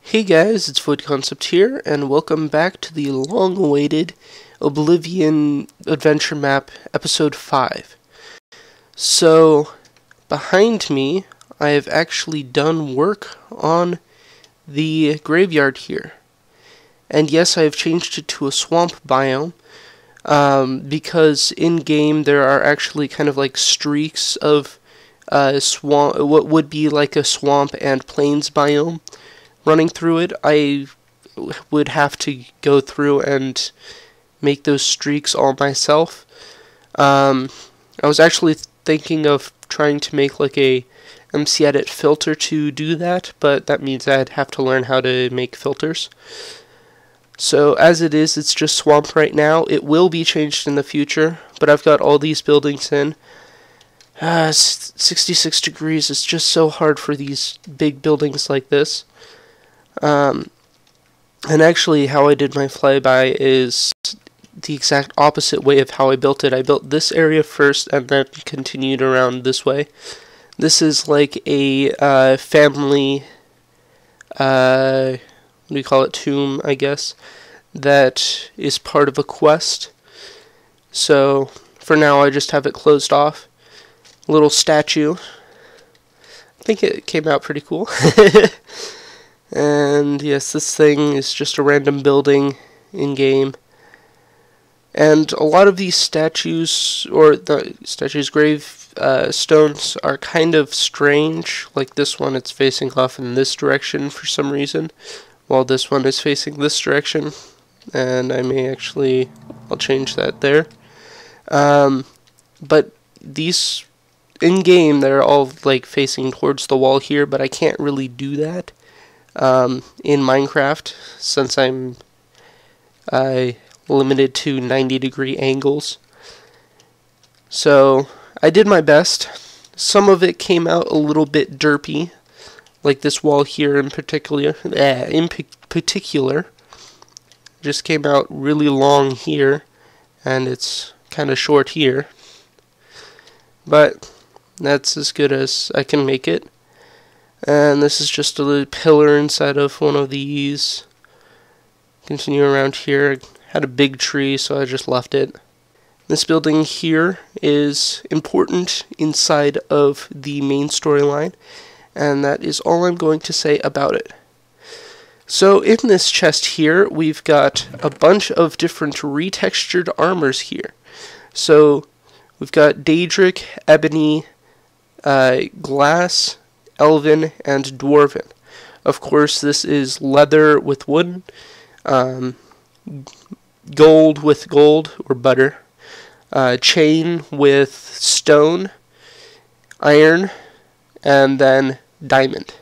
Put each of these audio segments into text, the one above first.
Hey guys, it's Void Concept here, and welcome back to the long-awaited Oblivion Adventure Map, Episode 5. So, behind me, I have actually done work on the graveyard here. And yes, I have changed it to a swamp biome, because in-game there are actually kind of like streaks of swamp, what would be like a swamp and plains biome running through it. I would have to go through and make those streaks all myself. I was actually thinking of trying to make like a MC Edit filter to do that, but that means I'd have to learn how to make filters. So as it is, it's just swamp right now. It will be changed in the future, but I've got all these buildings in. 66 degrees, it's just so hard for these big buildings like this. And actually how I did my flyby is the exact opposite way of how I built it. I built this area first and then continued around this way. This is like a family, what do you call it, tomb, I guess, that is part of a quest. So for now I just have it closed off. Little statue. I think it came out pretty cool. And yes, this thing is just a random building in-game. And a lot of these statues, or the statues' grave stones, are kind of strange. Like this one, it's facing off in this direction for some reason, while this one is facing this direction. And I may actually, I'll change that there. But these, in-game, they're all like facing towards the wall here, but I can't really do that in Minecraft, since I'm limited to 90-degree angles. So I did my best. Some of it came out a little bit derpy, like this wall here in particular. Just came out really long here, and it's kind of short here. But that's as good as I can make it. And this is just a little pillar inside of one of these. Continue around here. I had a big tree, so I just left it. This building here is important inside of the main storyline, and that is all I'm going to say about it. So in this chest here, we've got a bunch of different retextured armors here. So we've got Daedric, Ebony, Glass, Elven, and Dwarven. Of course, this is leather with wood, gold with gold, or butter, chain with stone, iron, and then diamond.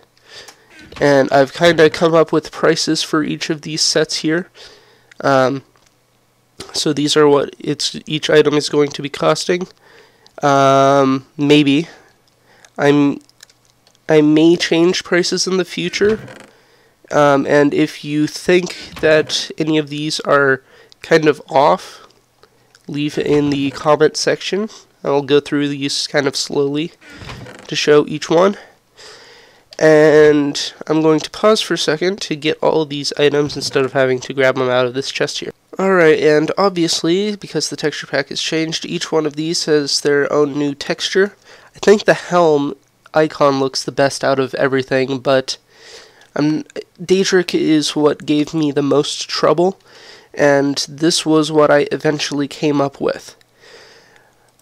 And I've kind of come up with prices for each of these sets here. So these are what each item is going to be costing. Maybe. I may change prices in the future, and if you think that any of these are kind of off, leave it in the comment section. I'll go through these kind of slowly to show each one. And I'm going to pause for a second to get all of these items instead of having to grab them out of this chest here. Alright, and obviously, because the texture pack has changed, each one of these has their own new texture. I think the helm icon looks the best out of everything, but Daedric is what gave me the most trouble, and this was what I eventually came up with.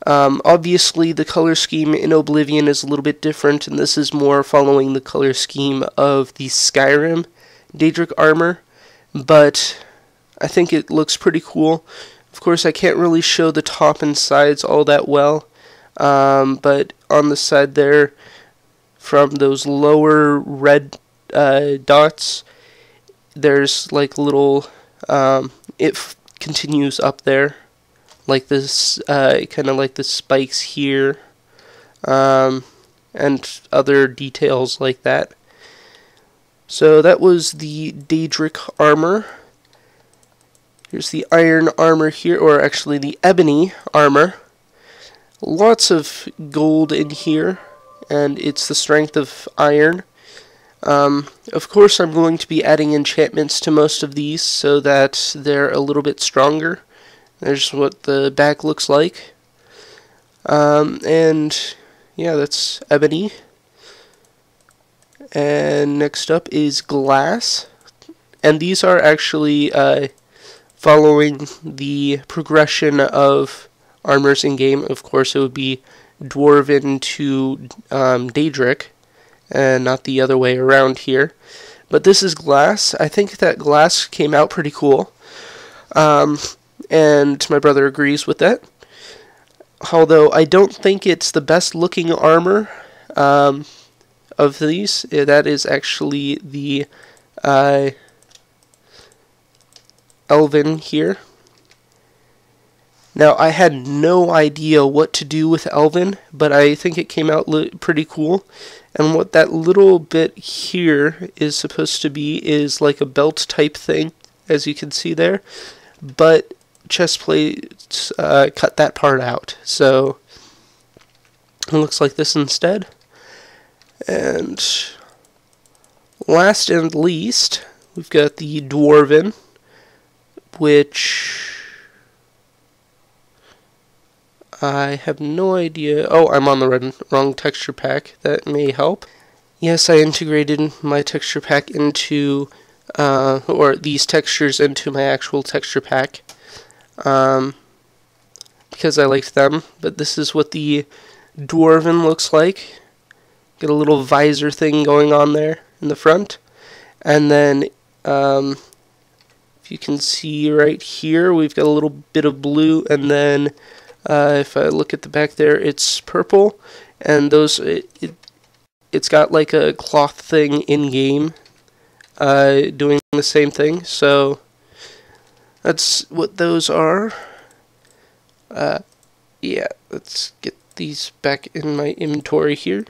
Obviously, the color scheme in Oblivion is a little bit different, and this is more following the color scheme of the Skyrim Daedric armor, but I think it looks pretty cool. Of course, I can't really show the top and sides all that well, but on the side there, from those lower red dots, there's like little, it continues up there, like this, kind of like the spikes here, and other details like that. So that was the Daedric armor. Here's the iron armor here, or actually the ebony armor. Lots of gold in here, and it's the strength of iron. Of course, I'm going to be adding enchantments to most of these so that they're a little bit stronger. There's what the back looks like. And yeah, that's ebony. And next up is glass. And these are actually following the progression of armors in game. Of course, it would be dwarven to daedric, and not the other way around here. But this is glass. I think that glass came out pretty cool, and my brother agrees with that. Although I don't think it's the best looking armor of these. That is actually the Elven here. Now, I had no idea what to do with Elven, but I think it came out pretty cool. And what that little bit here is supposed to be is like a belt type thing, as you can see there. But chest plates cut that part out, so it looks like this instead. And last and least, we've got the Dwarven, which I have no idea. Oh, I'm on the wrong texture pack. That may help. Yes, I integrated my texture pack into, or these textures into my actual texture pack, because I liked them. But this is what the Dwarven looks like. Get a little visor thing going on there in the front. And then, if you can see right here, we've got a little bit of blue, and then if I look at the back there, it's purple, and those it's got like a cloth thing in game doing the same thing. So that's what those are. Yeah, let's get these back in my inventory here,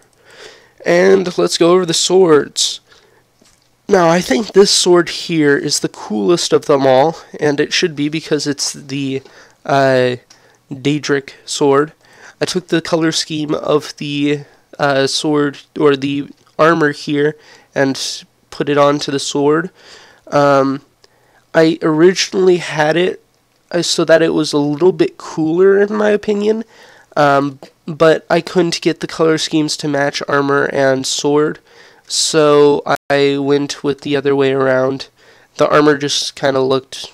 and let's go over the swords. Now, I think this sword here is the coolest of them all, and it should be because it's the daedric sword. I took the color scheme of the sword, or the armor here, and put it onto the sword. I originally had it so that it was a little bit cooler, in my opinion, but I couldn't get the color schemes to match armor and sword, so I went with the other way around. The armor just kind of looked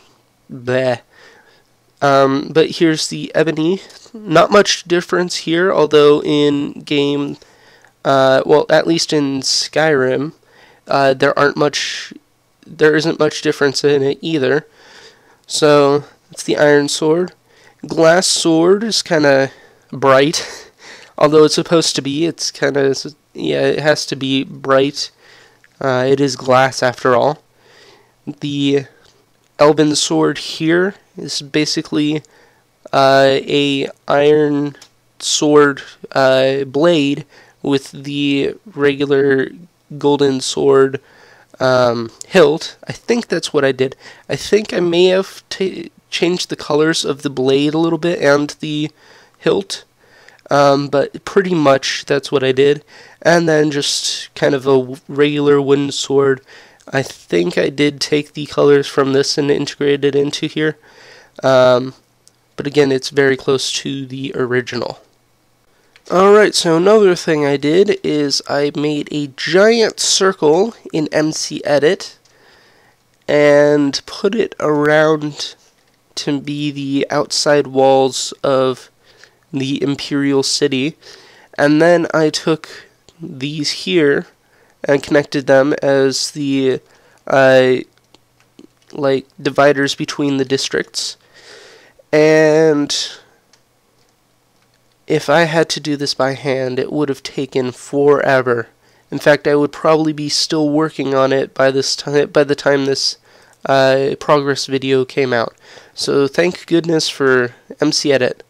bleh. But here's the ebony. Not much difference here, although in game, well, at least in Skyrim, there isn't much difference in it either. So that's the iron sword. Glass sword is kind of bright, although it's supposed to be. It's kind of, yeah, it has to be bright. It is glass after all. The Elven sword here is basically a iron sword blade with the regular golden sword hilt. I think that's what I did. I think I may have changed the colors of the blade a little bit and the hilt, but pretty much that's what I did. And then just kind of a regular wooden sword. I think I did take the colors from this and integrate it into here. But again, it's very close to the original. Alright, so another thing I did is I made a giant circle in MC Edit and put it around to be the outside walls of the Imperial City. And then I took these here and connected them as the like dividers between the districts. And if I had to do this by hand, it would have taken forever. In fact, I would probably be still working on it by this time, by the time this progress video came out. So thank goodness for MC Edit.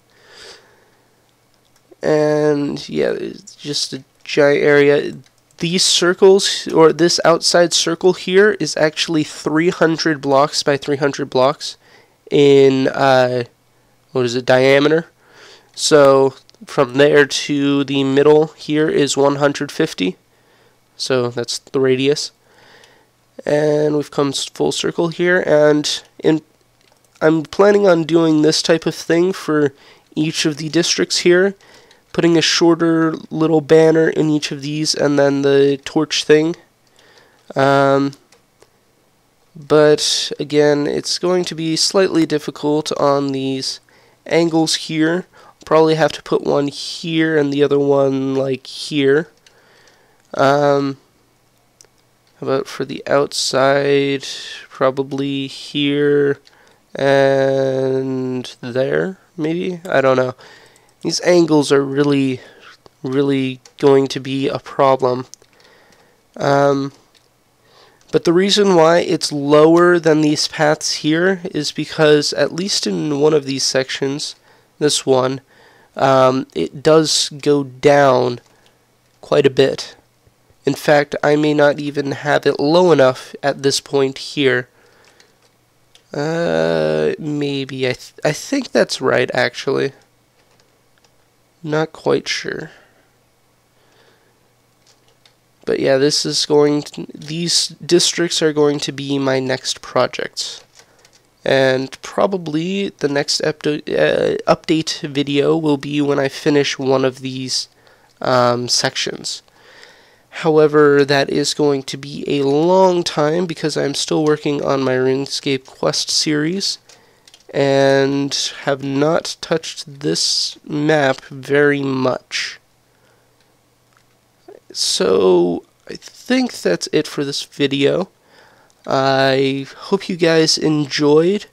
And yeah, it's just a giant area. These circles, or this outside circle here, is actually 300 blocks by 300 blocks in, what is it, diameter. So from there to the middle here is 150. so that's the radius. And we've come full circle here, and I'm planning on doing this type of thing for each of the districts here, putting a shorter little banner in each of these, and then the torch thing. But again, it's going to be slightly difficult on these angles here. I'll probably have to put one here and the other one like here. How about for the outside? Probably here and there, maybe? I don't know. These angles are really going to be a problem. But the reason why it's lower than these paths here is because, at least in one of these sections, this one, it does go down quite a bit. In fact, I may not even have it low enough at this point here. Maybe. I think that's right, actually. Not quite sure. But yeah, these districts are going to be my next projects. And probably the next update video will be when I finish one of these sections. However, that is going to be a long time because I'm still working on my RuneScape Quest series and have not touched this map very much. So, I think that's it for this video. I hope you guys enjoyed.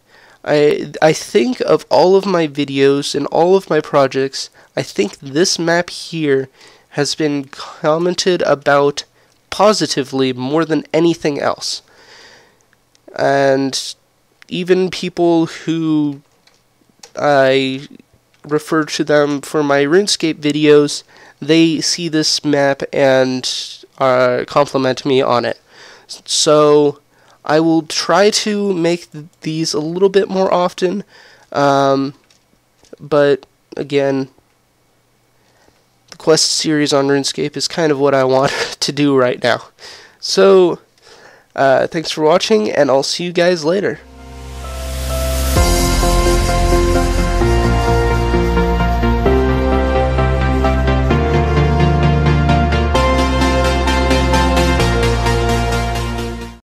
I think of all of my videos and all of my projects, I think this map here has been commented about positively more than anything else. And even people who I refer to them for my RuneScape videos, they see this map and compliment me on it. So I will try to make these a little bit more often, but again, the Quest series on RuneScape is kind of what I want to do right now. So thanks for watching, and I'll see you guys later.